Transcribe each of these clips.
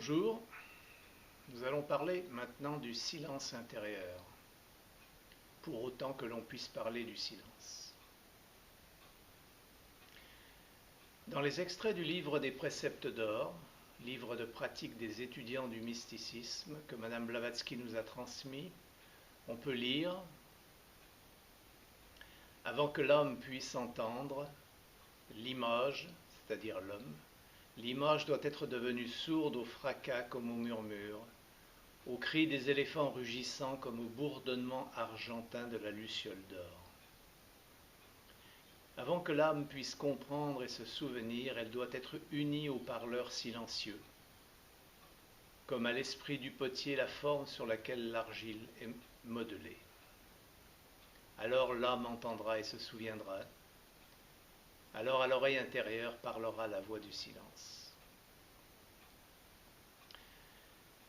Bonjour, nous allons parler maintenant du silence intérieur, pour autant que l'on puisse parler du silence. Dans les extraits du livre des préceptes d'or, livre de pratique des étudiants du mysticisme que Madame Blavatsky nous a transmis, on peut lire « Avant que l'homme puisse entendre, l'image, c'est-à-dire l'homme, l'image doit être devenue sourde au fracas comme au murmure, au cri des éléphants rugissants comme au bourdonnement argentin de la luciole d'or. Avant que l'âme puisse comprendre et se souvenir, elle doit être unie au parleur silencieux, comme à l'esprit du potier la forme sur laquelle l'argile est modelée. Alors l'âme entendra et se souviendra. Alors à l'oreille intérieure parlera la voix du silence.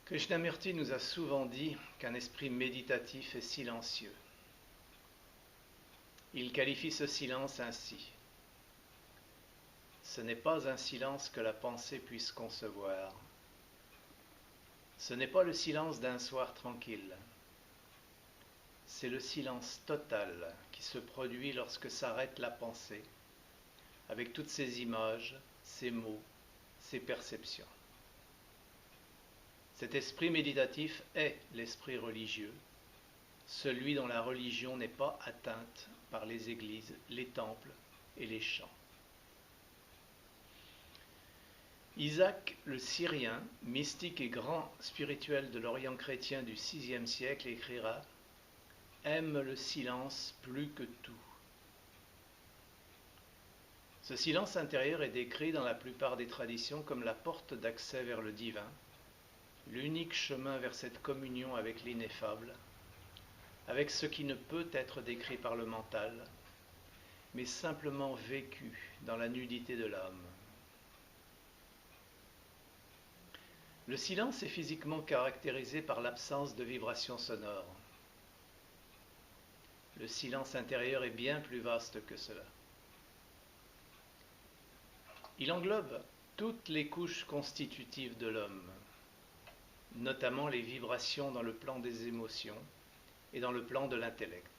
Krishnamurti nous a souvent dit qu'un esprit méditatif est silencieux. Il qualifie ce silence ainsi. Ce n'est pas un silence que la pensée puisse concevoir. Ce n'est pas le silence d'un soir tranquille. C'est le silence total qui se produit lorsque s'arrête la pensée, avec toutes ses images, ses mots, ses perceptions. Cet esprit méditatif est l'esprit religieux, celui dont la religion n'est pas atteinte par les églises, les temples et les chants. Isaac le Syrien, mystique et grand spirituel de l'Orient chrétien du VIe siècle, écrira « Aime le silence plus que tout ». Ce silence intérieur est décrit dans la plupart des traditions comme la porte d'accès vers le divin, l'unique chemin vers cette communion avec l'ineffable, avec ce qui ne peut être décrit par le mental, mais simplement vécu dans la nudité de l'âme. Le silence est physiquement caractérisé par l'absence de vibrations sonores. Le silence intérieur est bien plus vaste que cela. Il englobe toutes les couches constitutives de l'homme, notamment les vibrations dans le plan des émotions et dans le plan de l'intellect.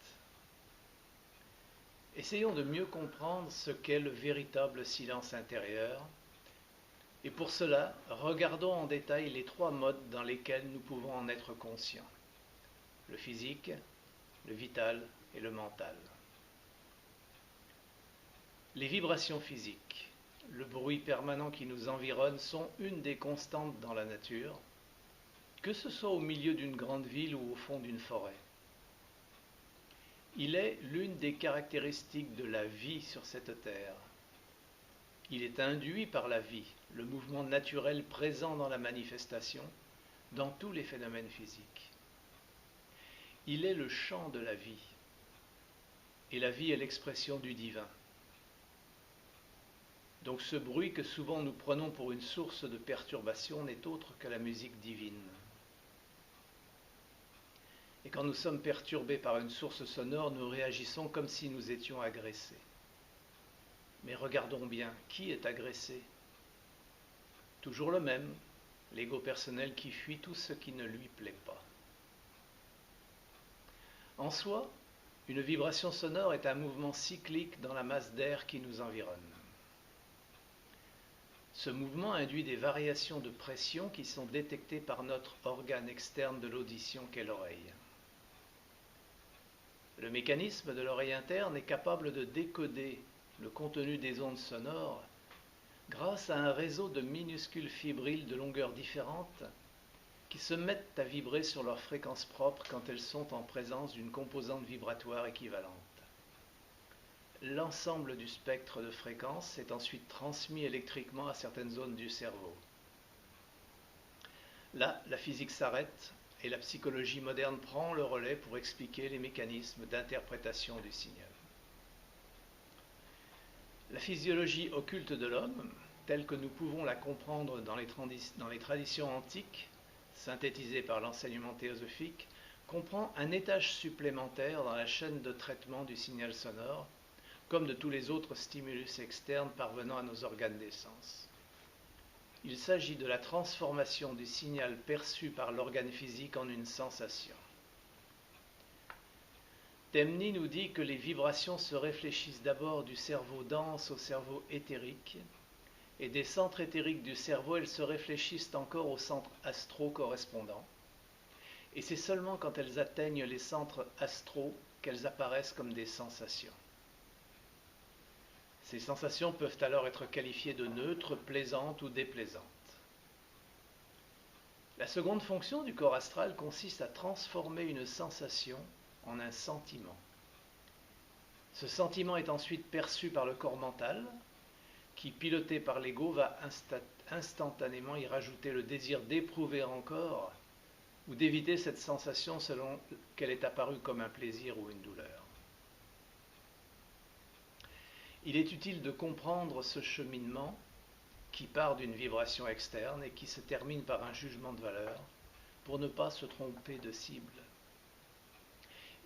Essayons de mieux comprendre ce qu'est le véritable silence intérieur, et pour cela, regardons en détail les trois modes dans lesquels nous pouvons en être conscients: le physique, le vital et le mental. Les vibrations physiques, le bruit permanent qui nous environne sont une des constantes dans la nature, que ce soit au milieu d'une grande ville ou au fond d'une forêt. Il est l'une des caractéristiques de la vie sur cette terre. Il est induit par la vie, le mouvement naturel présent dans la manifestation, dans tous les phénomènes physiques. Il est le chant de la vie, et la vie est l'expression du divin. Donc ce bruit que souvent nous prenons pour une source de perturbation n'est autre que la musique divine. Et quand nous sommes perturbés par une source sonore, nous réagissons comme si nous étions agressés. Mais regardons bien, qui est agressé? Toujours le même, l'ego personnel qui fuit tout ce qui ne lui plaît pas. En soi, une vibration sonore est un mouvement cyclique dans la masse d'air qui nous environne. Ce mouvement induit des variations de pression qui sont détectées par notre organe externe de l'audition qu'est l'oreille. Le mécanisme de l'oreille interne est capable de décoder le contenu des ondes sonores grâce à un réseau de minuscules fibrilles de longueurs différentes qui se mettent à vibrer sur leur fréquence propre quand elles sont en présence d'une composante vibratoire équivalente. L'ensemble du spectre de fréquences est ensuite transmis électriquement à certaines zones du cerveau. Là, la physique s'arrête et la psychologie moderne prend le relais pour expliquer les mécanismes d'interprétation du signal. La physiologie occulte de l'homme, telle que nous pouvons la comprendre dans les traditions antiques, synthétisées par l'enseignement théosophique, comprend un étage supplémentaire dans la chaîne de traitement du signal sonore, comme de tous les autres stimulus externes parvenant à nos organes des sens. Il s'agit de la transformation du signal perçu par l'organe physique en une sensation. Temni nous dit que les vibrations se réfléchissent d'abord du cerveau dense au cerveau éthérique, et des centres éthériques du cerveau, elles se réfléchissent encore aux centres astraux correspondants. Et c'est seulement quand elles atteignent les centres astraux qu'elles apparaissent comme des sensations. Ces sensations peuvent alors être qualifiées de neutres, plaisantes ou déplaisantes. La seconde fonction du corps astral consiste à transformer une sensation en un sentiment. Ce sentiment est ensuite perçu par le corps mental, qui, piloté par l'ego, va instantanément y rajouter le désir d'éprouver encore ou d'éviter cette sensation selon qu'elle est apparue comme un plaisir ou une douleur. Il est utile de comprendre ce cheminement qui part d'une vibration externe et qui se termine par un jugement de valeur pour ne pas se tromper de cible.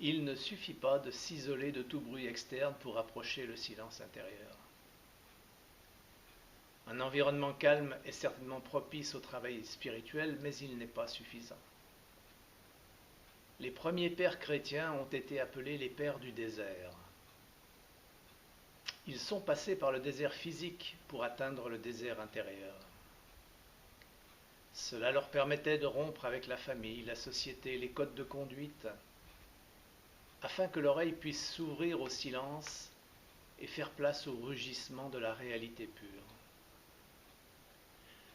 Il ne suffit pas de s'isoler de tout bruit externe pour approcher le silence intérieur. Un environnement calme est certainement propice au travail spirituel, mais il n'est pas suffisant. Les premiers pères chrétiens ont été appelés les pères du désert. Ils sont passés par le désert physique pour atteindre le désert intérieur. Cela leur permettait de rompre avec la famille, la société, les codes de conduite, afin que l'oreille puisse s'ouvrir au silence et faire place au rugissement de la réalité pure.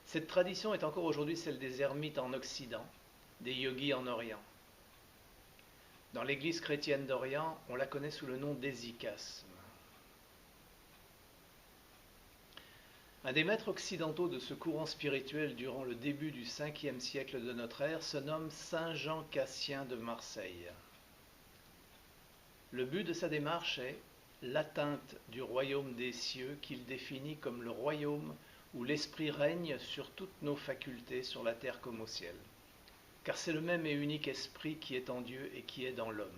Cette tradition est encore aujourd'hui celle des ermites en Occident, des yogis en Orient. Dans l'Église chrétienne d'Orient, on la connaît sous le nom d'hésychasme. Un des maîtres occidentaux de ce courant spirituel durant le début du 5e siècle de notre ère se nomme Saint Jean Cassien de Marseille. Le but de sa démarche est l'atteinte du royaume des cieux qu'il définit comme le royaume où l'esprit règne sur toutes nos facultés sur la terre comme au ciel. Car c'est le même et unique esprit qui est en Dieu et qui est dans l'homme.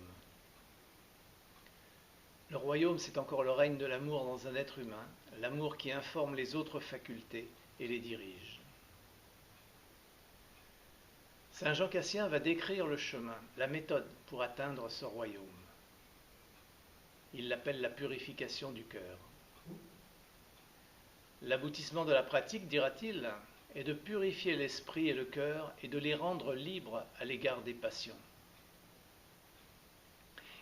Le royaume, c'est encore le règne de l'amour dans un être humain, l'amour qui informe les autres facultés et les dirige. Saint Jean Cassien va décrire le chemin, la méthode pour atteindre ce royaume. Il l'appelle la purification du cœur. L'aboutissement de la pratique, dira-t-il, est de purifier l'esprit et le cœur et de les rendre libres à l'égard des passions.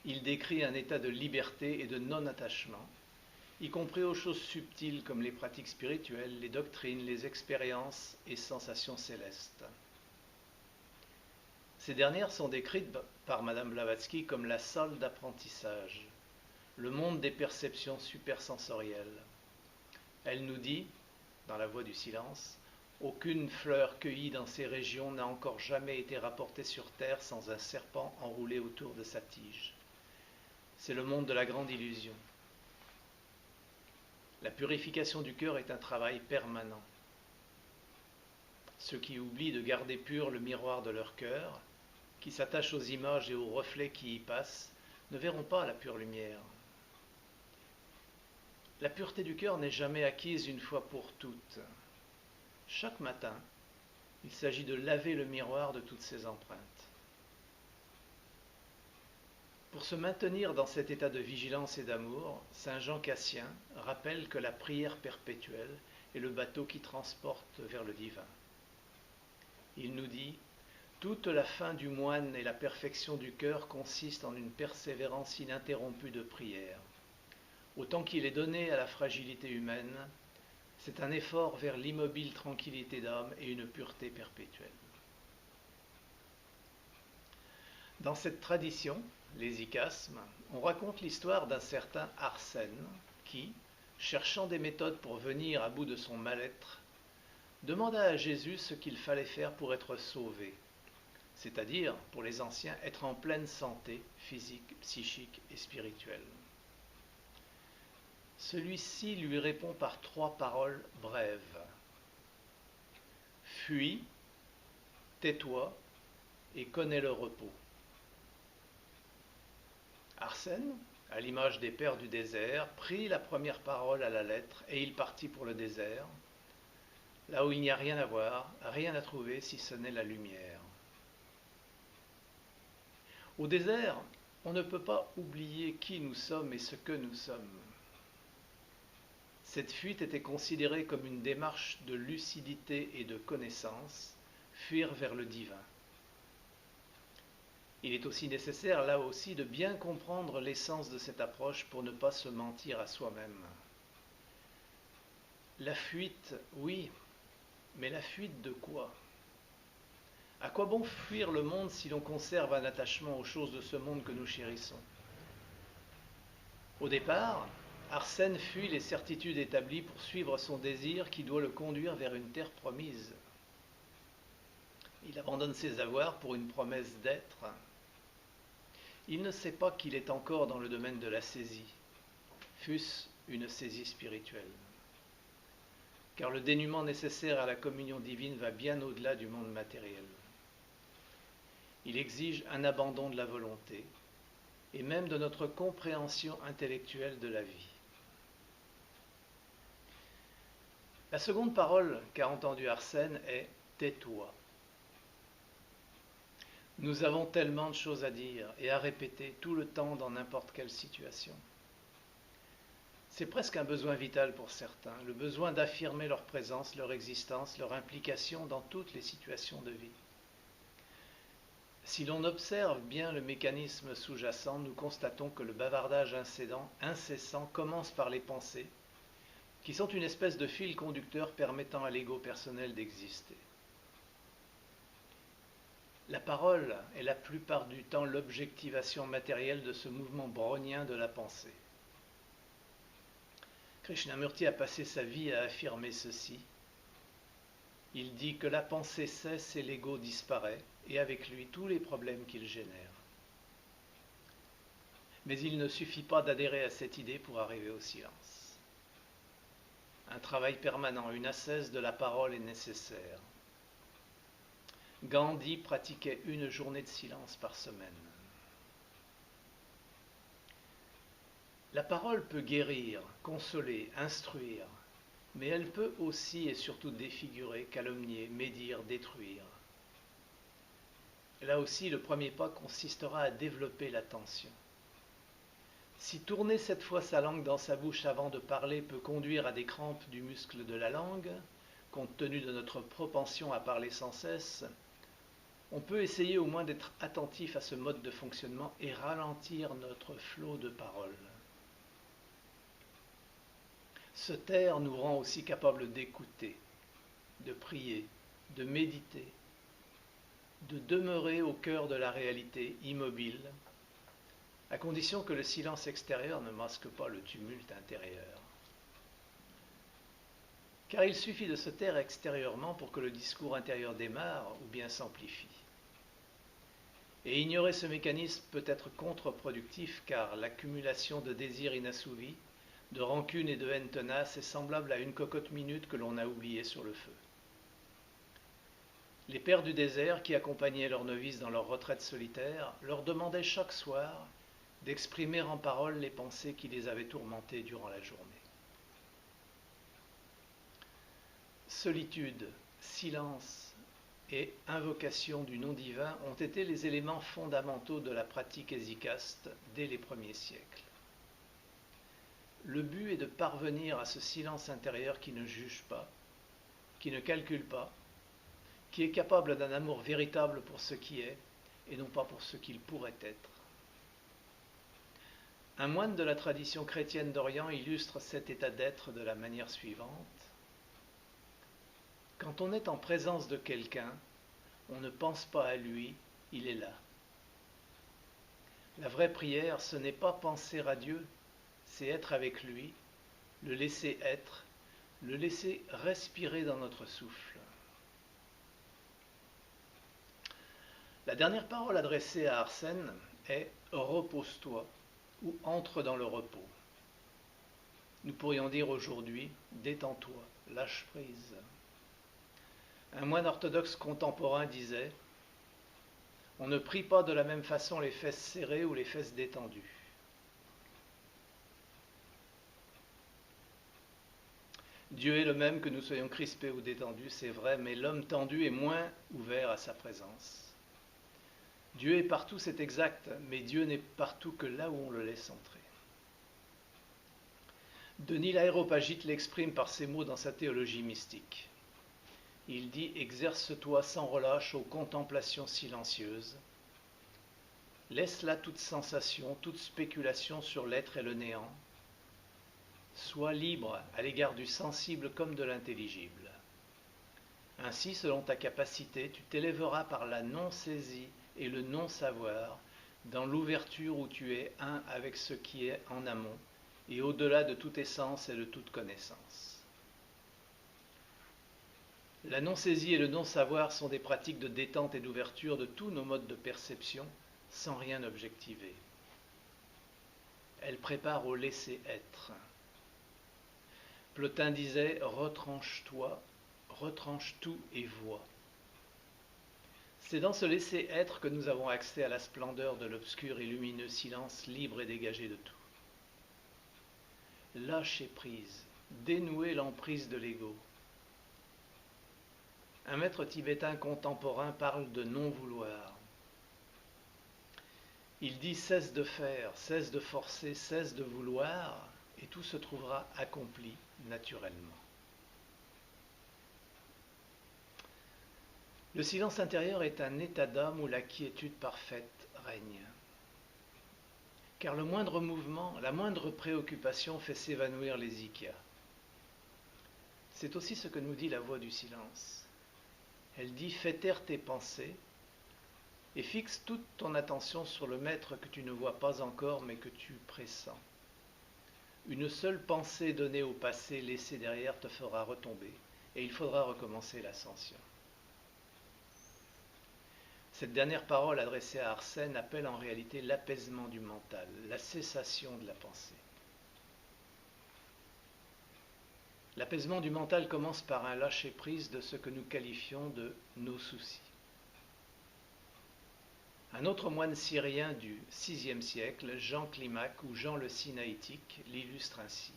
Il décrit un état de liberté et de non-attachement, y compris aux choses subtiles comme les pratiques spirituelles, les doctrines, les expériences et sensations célestes. Ces dernières sont décrites par Madame Blavatsky comme la salle d'apprentissage, le monde des perceptions supersensorielles. Elle nous dit, dans la voix du silence, « Aucune fleur cueillie dans ces régions n'a encore jamais été rapportée sur terre sans un serpent enroulé autour de sa tige. C'est le monde de la grande illusion. » La purification du cœur est un travail permanent. Ceux qui oublient de garder pur le miroir de leur cœur, qui s'attachent aux images et aux reflets qui y passent, ne verront pas la pure lumière. La pureté du cœur n'est jamais acquise une fois pour toutes. Chaque matin, il s'agit de laver le miroir de toutes ses empreintes. Pour se maintenir dans cet état de vigilance et d'amour, Saint Jean Cassien rappelle que la prière perpétuelle est le bateau qui transporte vers le divin. Il nous dit « Toute la fin du moine et la perfection du cœur consiste en une persévérance ininterrompue de prière. Autant qu'il est donné à la fragilité humaine, c'est un effort vers l'immobile tranquillité d'âme et une pureté perpétuelle. » Dans cette tradition, l'hésychasme, on raconte l'histoire d'un certain Arsène qui, cherchant des méthodes pour venir à bout de son mal-être, demanda à Jésus ce qu'il fallait faire pour être sauvé, c'est-à-dire, pour les anciens, être en pleine santé physique, psychique et spirituelle. Celui-ci lui répond par 3 paroles brèves. Fuis, tais-toi et connais le repos. Arsène, à l'image des pères du désert, prit la première parole à la lettre et il partit pour le désert, là où il n'y a rien à voir, rien à trouver si ce n'est la lumière. Au désert, on ne peut pas oublier qui nous sommes et ce que nous sommes. Cette fuite était considérée comme une démarche de lucidité et de connaissance, fuir vers le divin. Il est aussi nécessaire, là aussi, de bien comprendre l'essence de cette approche pour ne pas se mentir à soi-même. La fuite, oui, mais la fuite de quoi? À quoi bon fuir le monde si l'on conserve un attachement aux choses de ce monde que nous chérissons? Au départ, Arsène fuit les certitudes établies pour suivre son désir qui doit le conduire vers une terre promise. Il abandonne ses avoirs pour une promesse d'être. Il ne sait pas qu'il est encore dans le domaine de la saisie, fût-ce une saisie spirituelle. Car le dénuement nécessaire à la communion divine va bien au-delà du monde matériel. Il exige un abandon de la volonté et même de notre compréhension intellectuelle de la vie. La seconde parole qu'a entendue Arsène est « tais-toi ». Nous avons tellement de choses à dire et à répéter tout le temps dans n'importe quelle situation. C'est presque un besoin vital pour certains, le besoin d'affirmer leur présence, leur existence, leur implication dans toutes les situations de vie. Si l'on observe bien le mécanisme sous-jacent, nous constatons que le bavardage incessant commence par les pensées, qui sont une espèce de fil conducteur permettant à l'ego personnel d'exister. La parole est la plupart du temps l'objectivation matérielle de ce mouvement brownien de la pensée. Krishnamurti a passé sa vie à affirmer ceci. Il dit que la pensée cesse et l'ego disparaît, et avec lui tous les problèmes qu'il génère. Mais il ne suffit pas d'adhérer à cette idée pour arriver au silence. Un travail permanent, une ascèse de la parole est nécessaire. Gandhi pratiquait une journée de silence par semaine. La parole peut guérir, consoler, instruire, mais elle peut aussi et surtout défigurer, calomnier, médire, détruire. Là aussi, le premier pas consistera à développer l'attention. Si tourner cette fois sa langue dans sa bouche avant de parler peut conduire à des crampes du muscle de la langue, compte tenu de notre propension à parler sans cesse, on peut essayer au moins d'être attentif à ce mode de fonctionnement et ralentir notre flot de paroles. Se taire nous rend aussi capables d'écouter, de prier, de méditer, de demeurer au cœur de la réalité, immobile, à condition que le silence extérieur ne masque pas le tumulte intérieur. Car il suffit de se taire extérieurement pour que le discours intérieur démarre ou bien s'amplifie. Et ignorer ce mécanisme peut être contre-productif car l'accumulation de désirs inassouvis, de rancune et de haine tenace est semblable à une cocotte minute que l'on a oubliée sur le feu. Les pères du désert qui accompagnaient leurs novices dans leur retraite solitaire leur demandaient chaque soir d'exprimer en paroles les pensées qui les avaient tourmentés durant la journée. Solitude, silence et invocation du nom divin ont été les éléments fondamentaux de la pratique hésychaste dès les premiers siècles. Le but est de parvenir à ce silence intérieur qui ne juge pas, qui ne calcule pas, qui est capable d'un amour véritable pour ce qui est et non pas pour ce qu'il pourrait être. Un moine de la tradition chrétienne d'Orient illustre cet état d'être de la manière suivante. Quand on est en présence de quelqu'un, on ne pense pas à lui, il est là. La vraie prière, ce n'est pas penser à Dieu, c'est être avec lui, le laisser être, le laisser respirer dans notre souffle. La dernière parole adressée à Arsène est « repose-toi » ou « entre dans le repos ». Nous pourrions dire aujourd'hui « détends-toi, lâche prise ». Un moine orthodoxe contemporain disait « On ne prie pas de la même façon les fesses serrées ou les fesses détendues ». Dieu est le même que nous soyons crispés ou détendus, c'est vrai, mais l'homme tendu est moins ouvert à sa présence. Dieu est partout, c'est exact, mais Dieu n'est partout que là où on le laisse entrer. Denis l'Aréopagite l'exprime par ces mots dans sa théologie mystique. Il dit « Exerce-toi sans relâche aux contemplations silencieuses. Laisse là toute sensation, toute spéculation sur l'être et le néant. Sois libre à l'égard du sensible comme de l'intelligible. Ainsi, selon ta capacité, tu t'élèveras par la non-saisie et le non-savoir dans l'ouverture où tu es un avec ce qui est en amont et au-delà de toute essence et de toute connaissance. » La non-saisie et le non-savoir sont des pratiques de détente et d'ouverture de tous nos modes de perception sans rien objectiver. Elles préparent au laisser-être. Plotin disait « Retranche-toi, retranche tout et vois ». C'est dans ce laisser-être que nous avons accès à la splendeur de l'obscur et lumineux silence libre et dégagé de tout. Lâcher prise, dénouer l'emprise de l'ego. Un maître tibétain contemporain parle de non-vouloir. Il dit « Cesse de faire, cesse de forcer, cesse de vouloir, et tout se trouvera accompli naturellement. » Le silence intérieur est un état d'âme où la quiétude parfaite règne. Car le moindre mouvement, la moindre préoccupation fait s'évanouir les ikyas. C'est aussi ce que nous dit la voix du silence. Elle dit « Fais taire tes pensées et fixe toute ton attention sur le maître que tu ne vois pas encore mais que tu pressens. Une seule pensée donnée au passé laissée derrière te fera retomber et il faudra recommencer l'ascension. » Cette dernière parole adressée à Arsène appelle en réalité l'apaisement du mental, la cessation de la pensée. L'apaisement du mental commence par un lâcher-prise de ce que nous qualifions de nos soucis. Un autre moine syrien du VIe siècle, Jean Climac ou Jean le Sinaïtique, l'illustre ainsi.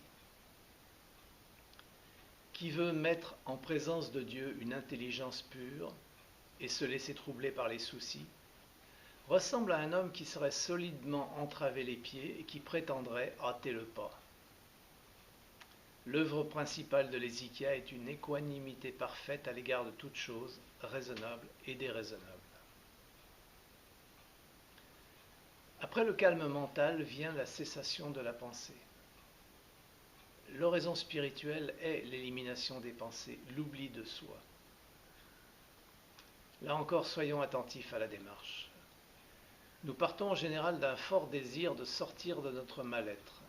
Qui veut mettre en présence de Dieu une intelligence pure et se laisser troubler par les soucis, ressemble à un homme qui serait solidement entravé les pieds et qui prétendrait hâter le pas. L'œuvre principale de l'Hésikia est une équanimité parfaite à l'égard de toute chose, raisonnable et déraisonnable. Après le calme mental vient la cessation de la pensée. L'oraison spirituelle est l'élimination des pensées, l'oubli de soi. Là encore, soyons attentifs à la démarche. Nous partons en général d'un fort désir de sortir de notre mal-être.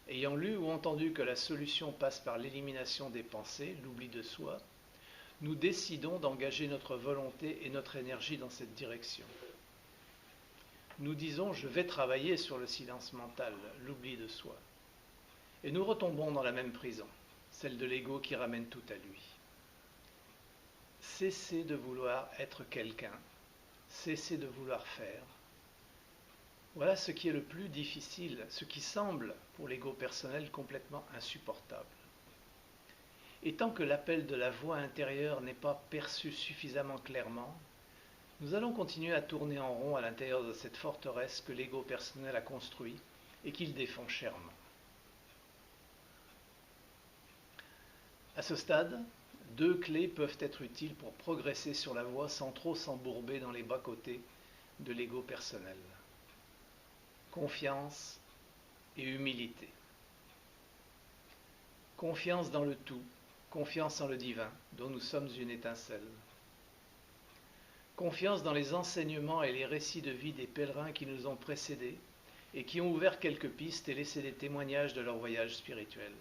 Ayant lu ou entendu que la solution passe par l'élimination des pensées, l'oubli de soi, nous décidons d'engager notre volonté et notre énergie dans cette direction. Nous disons « je vais travailler sur le silence mental, l'oubli de soi ». Et nous retombons dans la même prison, celle de l'ego qui ramène tout à lui. Cessez de vouloir être quelqu'un, cessez de vouloir faire. Voilà ce qui est le plus difficile, ce qui semble pour l'ego personnel complètement insupportable. Et tant que l'appel de la voix intérieure n'est pas perçu suffisamment clairement, nous allons continuer à tourner en rond à l'intérieur de cette forteresse que l'ego personnel a construite et qu'il défend chèrement. À ce stade, 2 clés peuvent être utiles pour progresser sur la voie sans trop s'embourber dans les bas-côtés de l'ego personnel. Confiance et humilité. Confiance dans le tout, confiance en le divin, dont nous sommes une étincelle. Confiance dans les enseignements et les récits de vie des pèlerins qui nous ont précédés et qui ont ouvert quelques pistes et laissé des témoignages de leur voyage spirituel.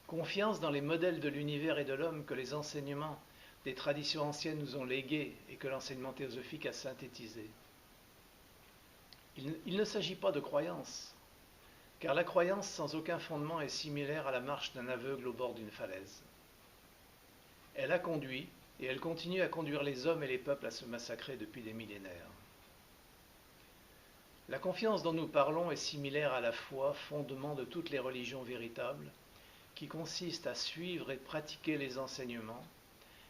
Confiance dans les modèles de l'univers et de l'homme que les enseignements des traditions anciennes nous ont légués et que l'enseignement théosophique a synthétisés. Il ne s'agit pas de croyance, car la croyance sans aucun fondement est similaire à la marche d'un aveugle au bord d'une falaise. Elle a conduit et elle continue à conduire les hommes et les peuples à se massacrer depuis des millénaires. La confiance dont nous parlons est similaire à la foi, fondement de toutes les religions véritables, qui consiste à suivre et pratiquer les enseignements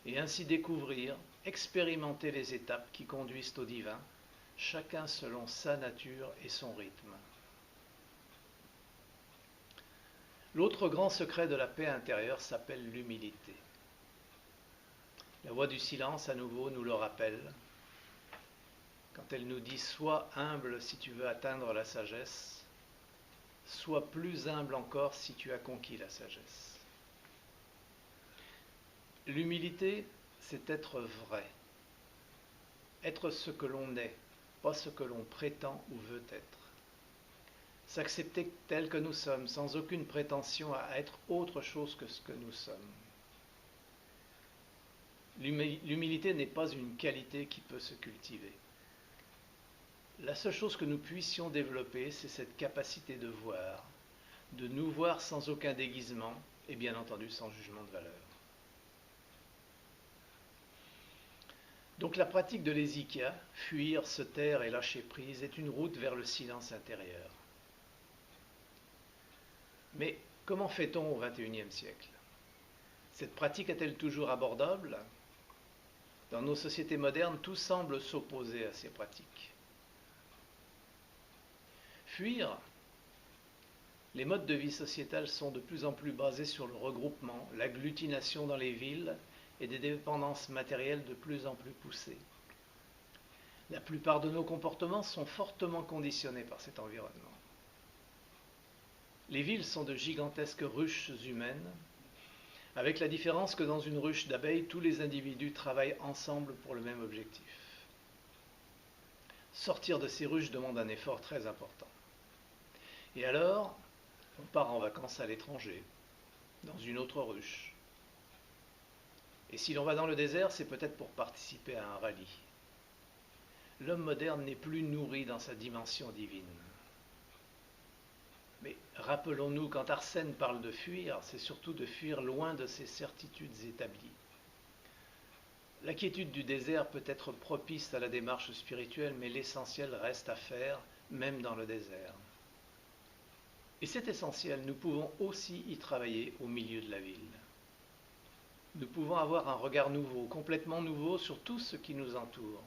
et ainsi découvrir, expérimenter les étapes qui conduisent au divin, chacun selon sa nature et son rythme. L'autre grand secret de la paix intérieure s'appelle l'humilité. La voix du silence, à nouveau, nous le rappelle, quand elle nous dit « Sois humble si tu veux atteindre la sagesse, sois plus humble encore si tu as conquis la sagesse. » L'humilité, c'est être vrai, être ce que l'on est, pas ce que l'on prétend ou veut être. S'accepter tel que nous sommes, sans aucune prétention à être autre chose que ce que nous sommes. L'humilité n'est pas une qualité qui peut se cultiver. La seule chose que nous puissions développer, c'est cette capacité de voir, de nous voir sans aucun déguisement et bien entendu sans jugement de valeur. Donc la pratique de l'hésikia, fuir, se taire et lâcher prise, est une route vers le silence intérieur. Mais comment fait-on au XXIe siècle? Cette pratique est-elle toujours abordable? Dans nos sociétés modernes, tout semble s'opposer à ces pratiques. Fuir, les modes de vie sociétales sont de plus en plus basés sur le regroupement, l'agglutination dans les villes et des dépendances matérielles de plus en plus poussées. La plupart de nos comportements sont fortement conditionnés par cet environnement. Les villes sont de gigantesques ruches humaines, avec la différence que dans une ruche d'abeilles, tous les individus travaillent ensemble pour le même objectif. Sortir de ces ruches demande un effort très important. Et alors, on part en vacances à l'étranger, dans une autre ruche. Et si l'on va dans le désert, c'est peut-être pour participer à un rallye. L'homme moderne n'est plus nourri dans sa dimension divine. Mais rappelons-nous, quand Arsène parle de fuir, c'est surtout de fuir loin de ses certitudes établies. La quiétude du désert peut être propice à la démarche spirituelle, mais l'essentiel reste à faire, même dans le désert. Et cet essentiel, nous pouvons aussi y travailler au milieu de la ville. Nous pouvons avoir un regard nouveau, complètement nouveau sur tout ce qui nous entoure.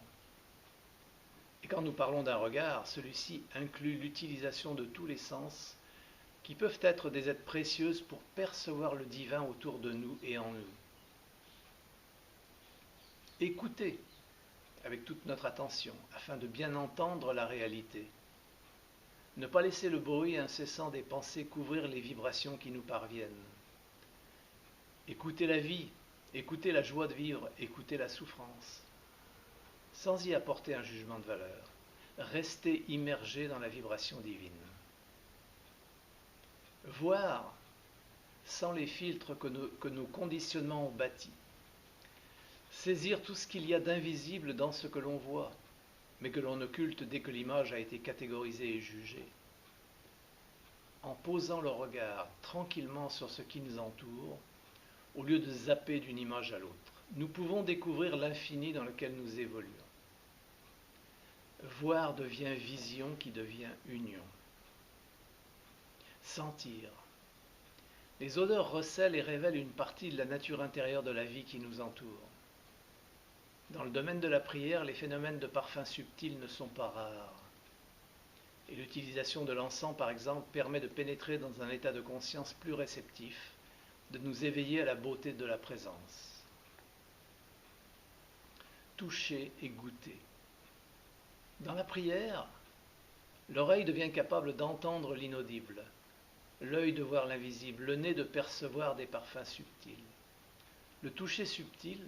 Et quand nous parlons d'un regard, celui-ci inclut l'utilisation de tous les sens qui peuvent être des aides précieuses pour percevoir le divin autour de nous et en nous. Écouter avec toute notre attention afin de bien entendre la réalité. Ne pas laisser le bruit incessant des pensées couvrir les vibrations qui nous parviennent. Écouter la vie, écouter la joie de vivre, écouter la souffrance, sans y apporter un jugement de valeur. Rester immergé dans la vibration divine. Voir sans les filtres que nos conditionnements ont bâtis. Saisir tout ce qu'il y a d'invisible dans ce que l'on voit, mais que l'on occulte dès que l'image a été catégorisée et jugée. En posant le regard tranquillement sur ce qui nous entoure, au lieu de zapper d'une image à l'autre, nous pouvons découvrir l'infini dans lequel nous évoluons. Voir devient vision qui devient union. Sentir. Les odeurs recèlent et révèlent une partie de la nature intérieure de la vie qui nous entoure. Dans le domaine de la prière, les phénomènes de parfums subtils ne sont pas rares. Et l'utilisation de l'encens, par exemple, permet de pénétrer dans un état de conscience plus réceptif, de nous éveiller à la beauté de la présence. Toucher et goûter. Dans la prière, l'oreille devient capable d'entendre l'inaudible, l'œil de voir l'invisible, le nez de percevoir des parfums subtils. Le toucher subtil,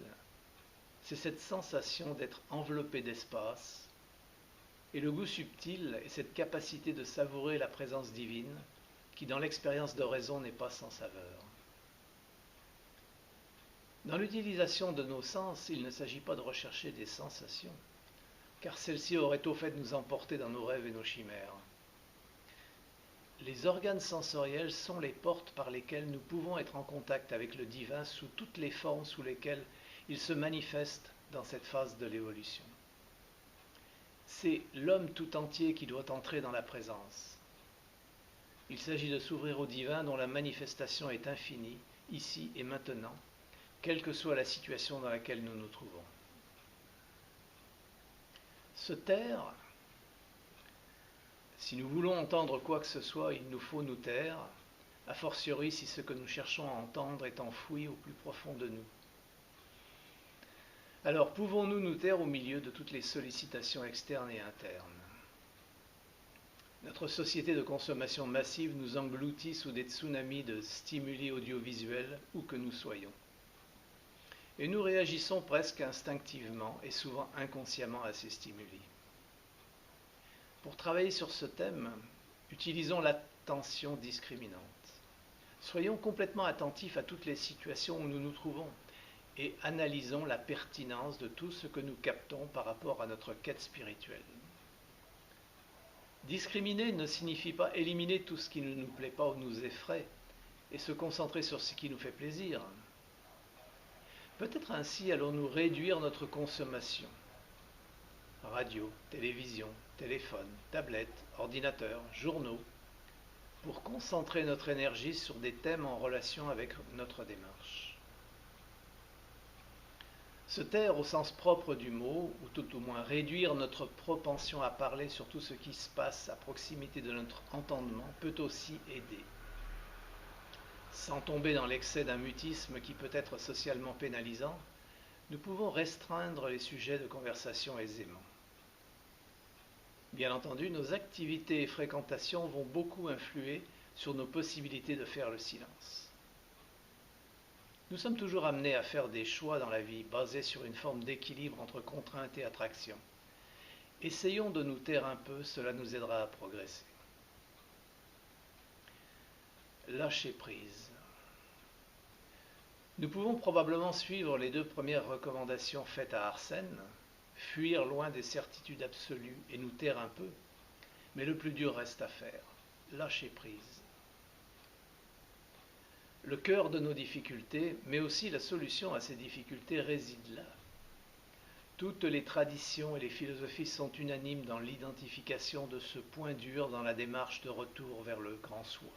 c'est cette sensation d'être enveloppé d'espace, et le goût subtil est cette capacité de savourer la présence divine qui, dans l'expérience de raison, n'est pas sans saveur. Dans l'utilisation de nos sens, il ne s'agit pas de rechercher des sensations, car celles-ci auraient au fait de nous emporter dans nos rêves et nos chimères. Les organes sensoriels sont les portes par lesquelles nous pouvons être en contact avec le divin sous toutes les formes sous lesquelles il se manifeste dans cette phase de l'évolution. C'est l'homme tout entier qui doit entrer dans la présence. Il s'agit de s'ouvrir au divin dont la manifestation est infinie, ici et maintenant, quelle que soit la situation dans laquelle nous nous trouvons. Se taire, si nous voulons entendre quoi que ce soit, il nous faut nous taire, a fortiori si ce que nous cherchons à entendre est enfoui au plus profond de nous. Alors, pouvons-nous nous taire au milieu de toutes les sollicitations externes et internes? Notre société de consommation massive nous engloutit sous des tsunamis de stimuli audiovisuels où que nous soyons. Et nous réagissons presque instinctivement et souvent inconsciemment à ces stimuli. Pour travailler sur ce thème, utilisons l'attention discriminante. Soyons complètement attentifs à toutes les situations où nous nous trouvons et analysons la pertinence de tout ce que nous captons par rapport à notre quête spirituelle. Discriminer ne signifie pas éliminer tout ce qui ne nous plaît pas ou nous effraie et se concentrer sur ce qui nous fait plaisir. Peut-être ainsi allons-nous réduire notre consommation. Radio, télévision, téléphone, tablette, ordinateur, journaux, pour concentrer notre énergie sur des thèmes en relation avec notre démarche. Se taire au sens propre du mot, ou tout au moins réduire notre propension à parler sur tout ce qui se passe à proximité de notre entendement, peut aussi aider. Sans tomber dans l'excès d'un mutisme qui peut être socialement pénalisant, nous pouvons restreindre les sujets de conversation aisément. Bien entendu, nos activités et fréquentations vont beaucoup influer sur nos possibilités de faire le silence. Nous sommes toujours amenés à faire des choix dans la vie basés sur une forme d'équilibre entre contrainte et attraction. Essayons de nous taire un peu, cela nous aidera à progresser. Lâcher prise. Nous pouvons probablement suivre les 2 premières recommandations faites à Arsène, fuir loin des certitudes absolues et nous taire un peu, mais le plus dur reste à faire, lâcher prise. Le cœur de nos difficultés, mais aussi la solution à ces difficultés réside là. Toutes les traditions et les philosophies sont unanimes dans l'identification de ce point dur dans la démarche de retour vers le grand soi.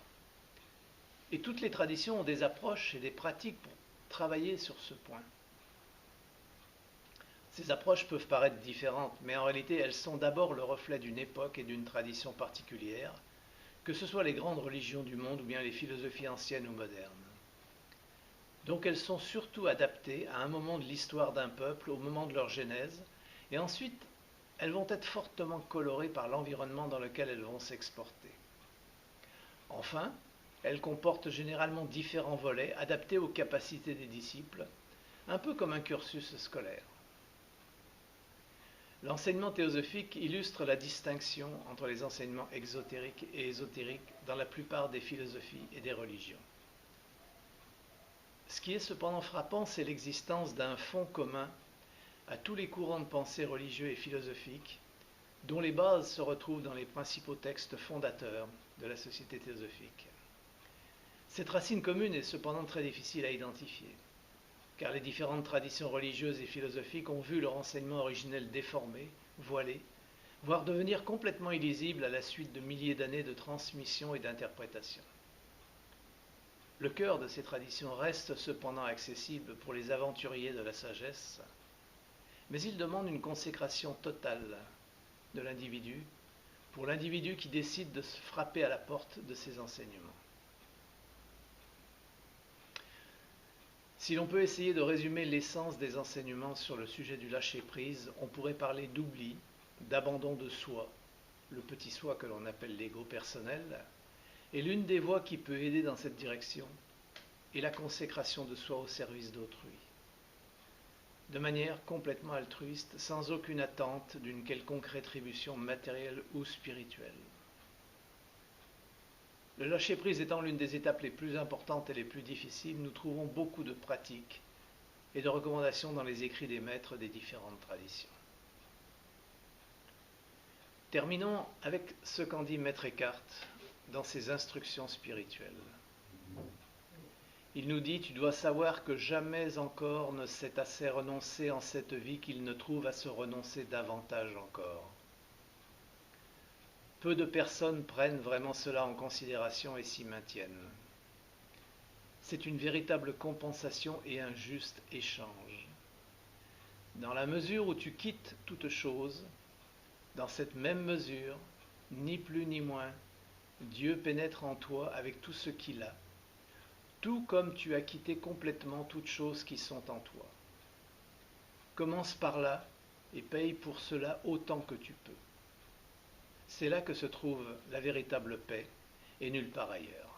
Et toutes les traditions ont des approches et des pratiques pour travailler sur ce point. Ces approches peuvent paraître différentes, mais en réalité elles sont d'abord le reflet d'une époque et d'une tradition particulière, que ce soit les grandes religions du monde ou bien les philosophies anciennes ou modernes. Donc elles sont surtout adaptées à un moment de l'histoire d'un peuple, au moment de leur genèse, et ensuite elles vont être fortement colorées par l'environnement dans lequel elles vont s'exporter. Enfin, elles comportent généralement différents volets adaptés aux capacités des disciples, un peu comme un cursus scolaire. L'enseignement théosophique illustre la distinction entre les enseignements exotériques et ésotériques dans la plupart des philosophies et des religions. Ce qui est cependant frappant, c'est l'existence d'un fond commun à tous les courants de pensée religieux et philosophiques, dont les bases se retrouvent dans les principaux textes fondateurs de la société théosophique. Cette racine commune est cependant très difficile à identifier, car les différentes traditions religieuses et philosophiques ont vu leur enseignement originel déformé, voilé, voire devenir complètement illisible à la suite de milliers d'années de transmission et d'interprétation. Le cœur de ces traditions reste cependant accessible pour les aventuriers de la sagesse, mais il demande une consécration totale de l'individu, pour l'individu qui décide de se frapper à la porte de ces enseignements. Si l'on peut essayer de résumer l'essence des enseignements sur le sujet du lâcher-prise, on pourrait parler d'oubli, d'abandon de soi, le petit soi que l'on appelle l'ego personnel, et l'une des voies qui peut aider dans cette direction est la consécration de soi au service d'autrui, de manière complètement altruiste, sans aucune attente d'une quelconque rétribution matérielle ou spirituelle. Le lâcher-prise étant l'une des étapes les plus importantes et les plus difficiles, nous trouvons beaucoup de pratiques et de recommandations dans les écrits des maîtres des différentes traditions. Terminons avec ce qu'en dit Maître Eckhart dans ses instructions spirituelles. Il nous dit « Tu dois savoir que jamais encore ne s'est assez renoncé en cette vie qu'il ne trouve à se renoncer davantage encore. Peu de personnes prennent vraiment cela en considération et s'y maintiennent. C'est une véritable compensation et un juste échange. Dans la mesure où tu quittes toute chose, dans cette même mesure, ni plus ni moins, Dieu pénètre en toi avec tout ce qu'il a, tout comme tu as quitté complètement toutes choses qui sont en toi. Commence par là et paye pour cela autant que tu peux. C'est là que se trouve la véritable paix et nulle part ailleurs.